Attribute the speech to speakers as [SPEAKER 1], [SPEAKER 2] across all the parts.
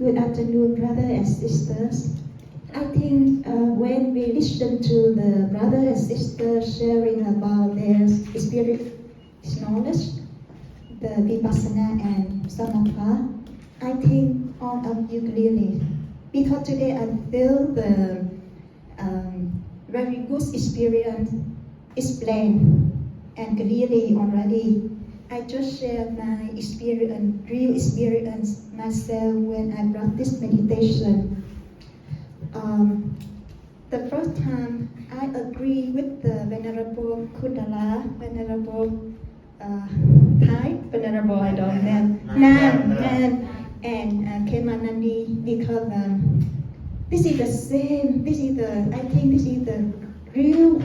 [SPEAKER 1] Good afternoon, brothers and sisters. I think when we listen to the brothers and sisters sharing about their spirit knowledge, the vipassana and samatha, I think all of you clearly. Because today I feel the very good experience explained and clearly already. I just share my experience, real experience myself when I practice meditation. The first time I agree with the Venerable Kudala, Venerable Venerable, I don't know, Nan, and Kemanandi, because this is the same, I think this is the real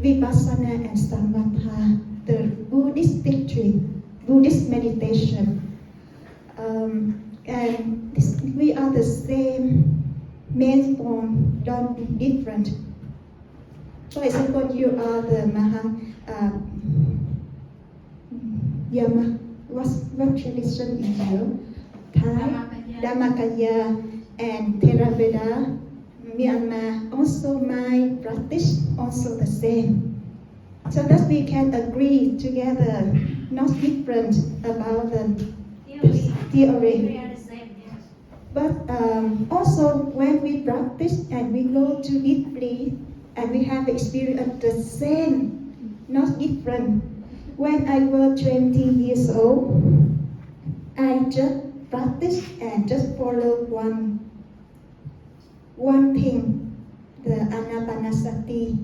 [SPEAKER 1] vipassana and samatha, the Buddhist doctrine, Buddhist meditation. And we are the same main form, don't be different. For example, you are the Yama, what tradition is you? Thai, Dhammakaya, and Theravada, Myanmar. Also my practice, also the same. So that we can agree together, not different about the theory. But also when we practice and we go too deeply and we have experience the same, not different. When I was 20 years old, I just practice and just follow one thing, the anapanasati,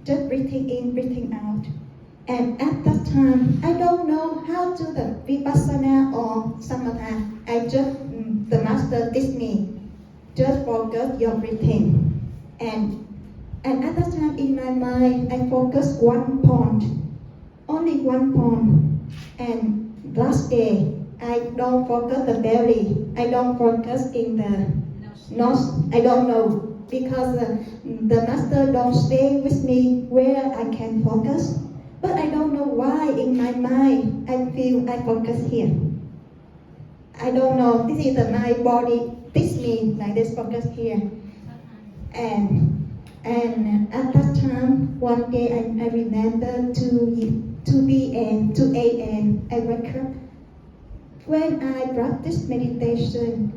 [SPEAKER 1] just breathing in, breathing out. And at that time, I don't know how to the vipassana or samatha. The master teach me, just focus your breathing. And at that time in my mind, I focus one point, only one point. And last day, I don't focus the belly. I don't focus in the nose. I don't know, because the master don't stay with me where I can focus. But I don't know why in my mind I feel I focus here. I don't know. This is my body teach me like this, focus here. And at that time, one day I remember 2 p.m., 2 a.m. I wake up. When I practice meditation,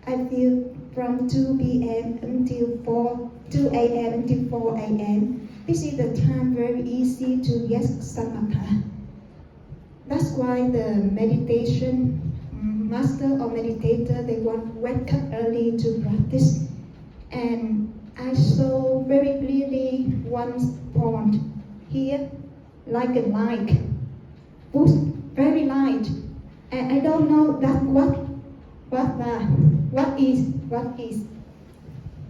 [SPEAKER 1] I feel from 2 p.m. until 2 a.m. until 4 a.m. This is the time very easy to get samatha. That's why the meditation master or meditator, they want to wake up early to practice. And I saw very clearly one point here, like a light, very light. And I don't know that what is.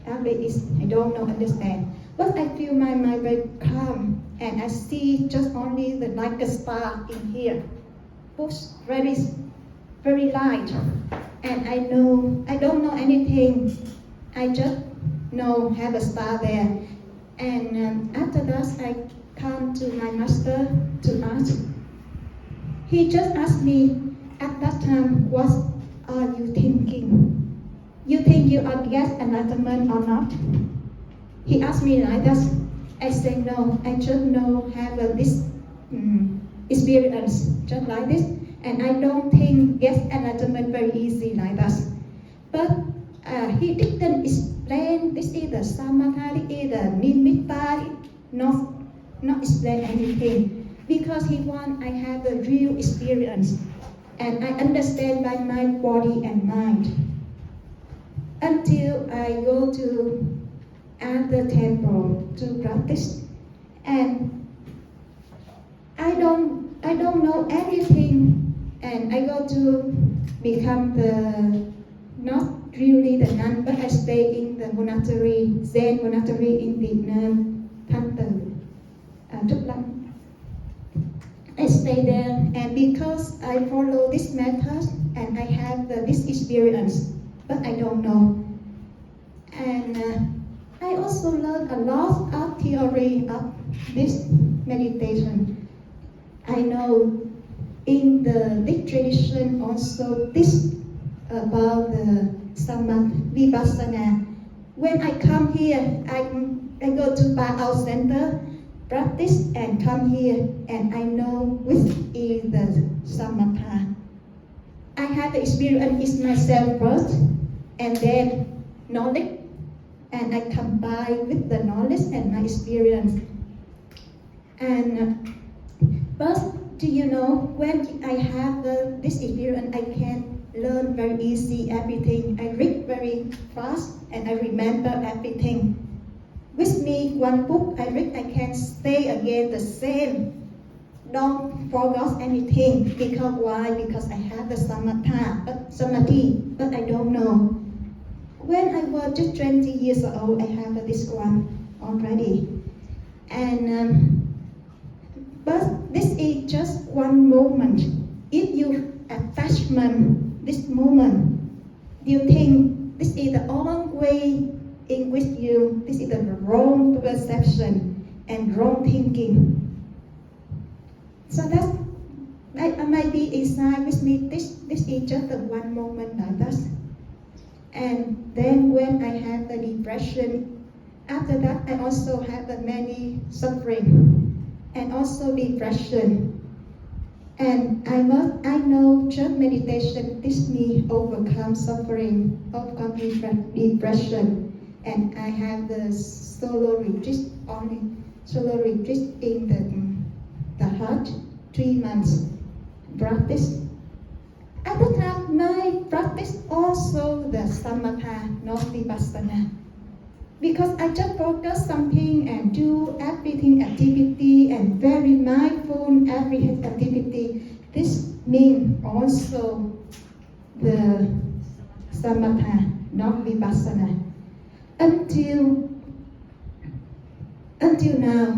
[SPEAKER 1] I don't know, understand. But I feel my mind very calm, and I see just only like a star in here, very, very light. And I don't know anything. I just know have a star there. And after that, I come to my master to ask. He just asked me at that time, what are you thinking? You think you are get enlightenment or not? He asked me like that. I said no, I just know have this experience just like this, and I don't think get enlightenment very easy like that. But he didn't explain this is the samatha, this is the nimitta, not explain anything, because he want I have a real experience, and I understand by my body and mind. Until I go to the temple to practice, and I don't know anything, and I go to become not really the nun, but I stay in the monastery, Zen monastery in Vietnam, I stay there, and because I follow this method and I have this experience, but I don't know. And I also learned a lot of theory of this meditation. I know in the Buddhist tradition also this about the Samatha Vipassanā. When I come here, I go to Bar Out Center, practice and come here, and I know which is the Samatha. I have the experience myself first, and then knowledge, and I combine with the knowledge and my experience. And but do you know, when I have this experience, I can learn very easy everything. I read very fast and I remember everything. With me, one book I read, I can stay again the same. Don't forget anything. Because why? Because I have the samadhi, but I don't know. When I was just 20 years old, I have this one already. And but this is just one moment. If you attachment this moment, you think this is the only way in which this is the wrong perception and wrong thinking. So that might be inside with me. This is just the one moment like that. And then when I have the depression, after that I also have many suffering and also depression. And I know just meditation teaches me overcome suffering, overcome depression. And I have the solo retreat in the heart, 3 months practice. At the time, my practice also the Samatha, not Vipassana. Because I just focus something and do everything activity and very mindful every activity. This means also the Samatha, not Vipassana. Until now,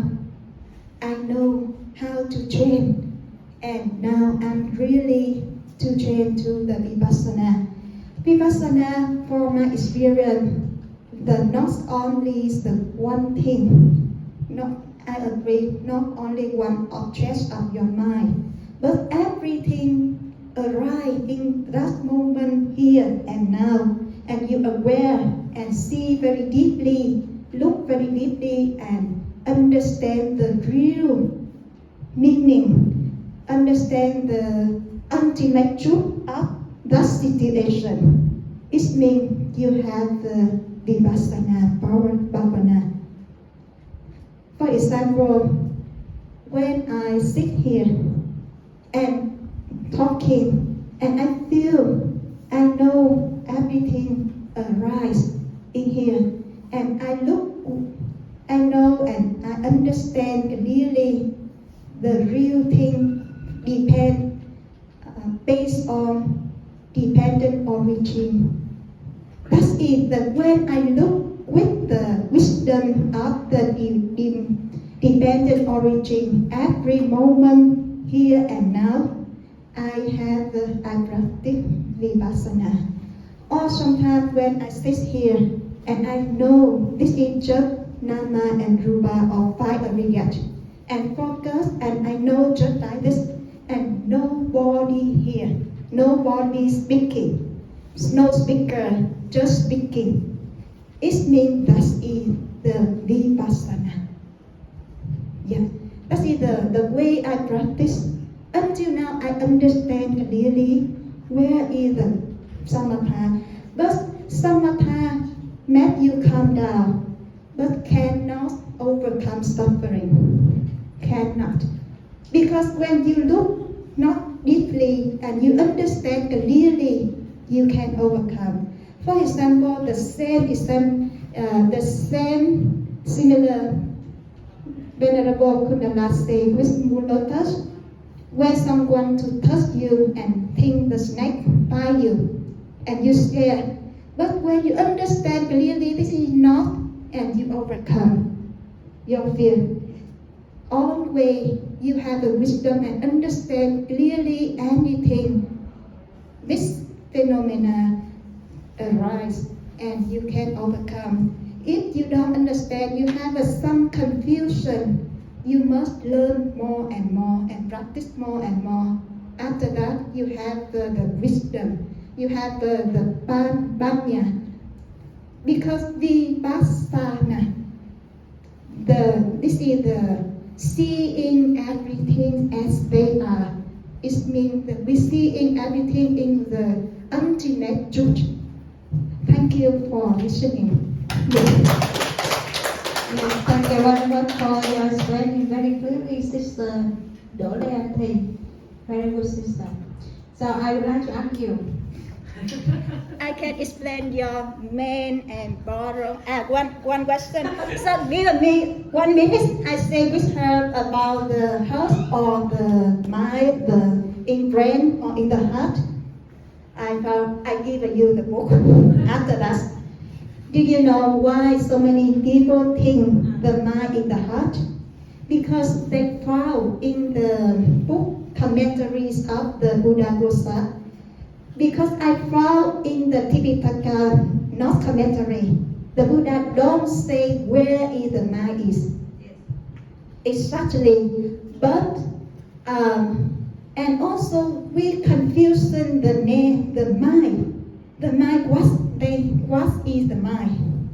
[SPEAKER 1] I know how to train, and now I'm really to train to the Vipassana. Vipassana, for my experience, not only is the one thing, I agree, not only one object of your mind, but everything arrives in that moment here and now, and you aware and see very deeply, look very deeply, and understand the real meaning, understand the ultimate truth of that situation. It means you have the vipassana power bhavana. For example, when I sit here and talking, and I know everything arise in here, and I know and I understand clearly the real thing based on dependent origin. That's it, that when I look with the wisdom of the dependent origin, every moment here and now, I practice vipassana. Or sometimes when I sit here and I know this is just nama and rupa or 5 areas, and focus, and I know just like this, and nobody here, nobody speaking, no speaker, just speaking. It means that is the vipassana. Yeah, that is the way I practice. Until now, I understand clearly where is the samatha. But samatha makes you calm down, but cannot overcome suffering. Cannot. Because when you look not deeply and you understand clearly, you can overcome. For example, the same similar Venerable Kundala say with moon lotus, when someone to touch you and think the snake bite you, and you scare. But when you understand clearly this is not, and you overcome your fear. Always you have the wisdom and understand clearly anything. This phenomena arise and you can overcome. If you don't understand, you have some confusion. You must learn more and more and practice more and more. After that, you have the wisdom. you have the banya. Because vipassana, this is the seeing everything as they are. It means that we seeing everything in the ultimate truth. Thank you for listening.
[SPEAKER 2] Yes, thank you very much for your explaining very clearly, Sister Doleanthi. Very good, Sister. So I would like to ask you.
[SPEAKER 1] I can explain your main and borrow. One question. So give me 1 minute. I say with her about the heart or the mind, the in brain or in the heart. I give you the book. After that, do you know why so many people think the mind in the heart? Because they found in the book commentaries of the Buddha Gosa. Because I found in the Tipitaka, not commentary, the Buddha don't say where is the mind is. Exactly. But and also we confusion the name, the mind. The mind, what is the mind?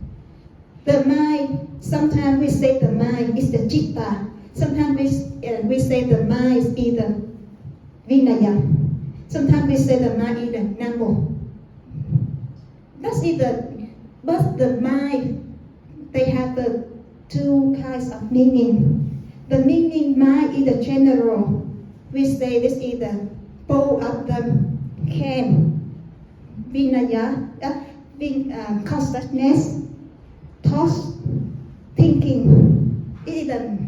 [SPEAKER 1] The mind, sometimes we say the mind is the citta. Sometimes we say the mind is the vinaya. Sometimes we say the mind is the namo. That's but the mind, they have the two kinds of meaning. The meaning mind is the general. We say this is the both of them can. Vinaya, consciousness, thoughts, thinking. It is the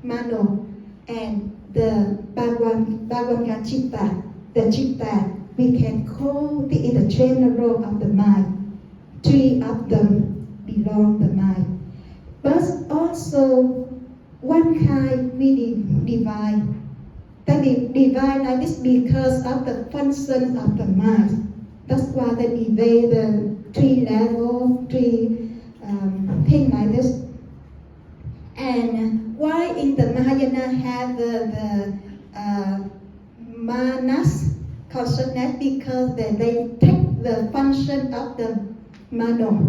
[SPEAKER 1] mano, and the bhagavata citta. The citta, we can call it the general of the mind. 3 of them belong to the mind. But also, one kind we divide. That divide like this because of the function of the mind. That's why they divide the 3 levels, 3 things like this. And why in the Mahayana have the manas consciousness? Because they take the function of the mano.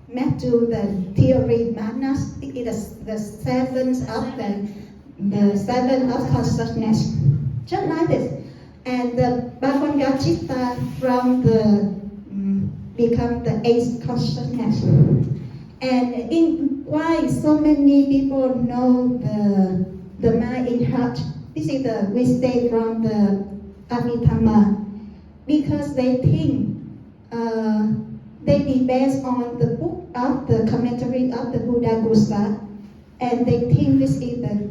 [SPEAKER 1] Matthew, the theory manas, it is the 7 of the 7 of consciousness. Just like this. And the bhagavata citta from the become the 8th consciousness. And why so many people know the mind in heart? This is we say from the Abhidhamma, because they think they depend on the book of the commentary of the Buddha Gosa, and they think this is the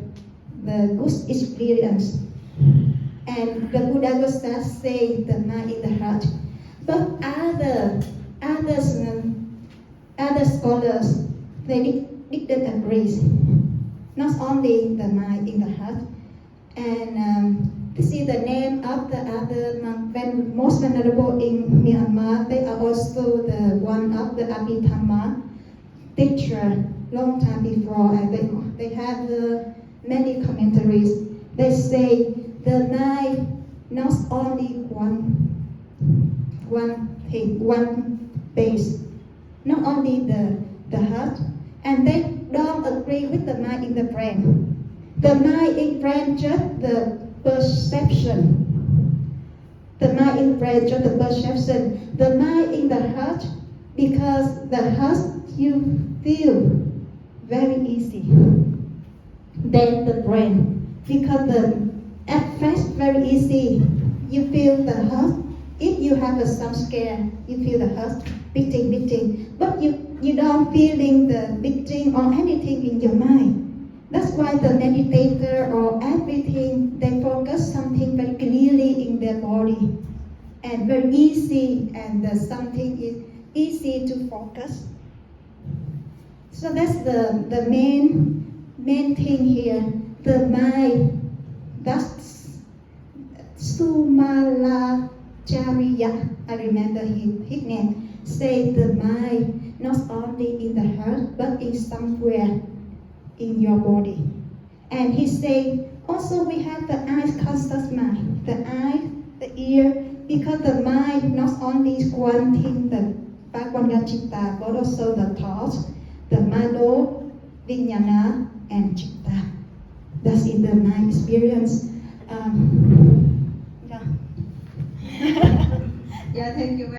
[SPEAKER 1] good experience. And the Buddha Gosa say the mind in the heart. But other scholars, they didn't agree. Not only the mind in the heart. And this is the name of the other monk, most venerable in Myanmar. They are also the one of the Abhidhamma teacher long time before. And they have many commentaries. They say the mind not only one thing, one base, not only the heart, and they don't agree with the mind in the brain. The mind in brain just the perception. The mind in brain just the perception. The mind in the heart, because the heart you feel very easy. Then the brain, because at first very easy. You feel the heart. If you have some scare, you feel the heart beating. But you don't feeling the beating or anything in your mind. That's why the meditator or everything, they focus something very clearly in their body. And very easy, and something is easy to focus. So that's the main thing here. The mind, that's Sumalacharya, I remember his name, say the mind not only in the heart, but in somewhere in your body. And he say, also we have the eyes conscious mind, the eye, the ear, because the mind not only one thing, the Bhagwan Chitta, but also the thoughts, the Mano, Vijnana, and Chitta. That's in the mind experience. Yeah.
[SPEAKER 2] Yeah, thank you.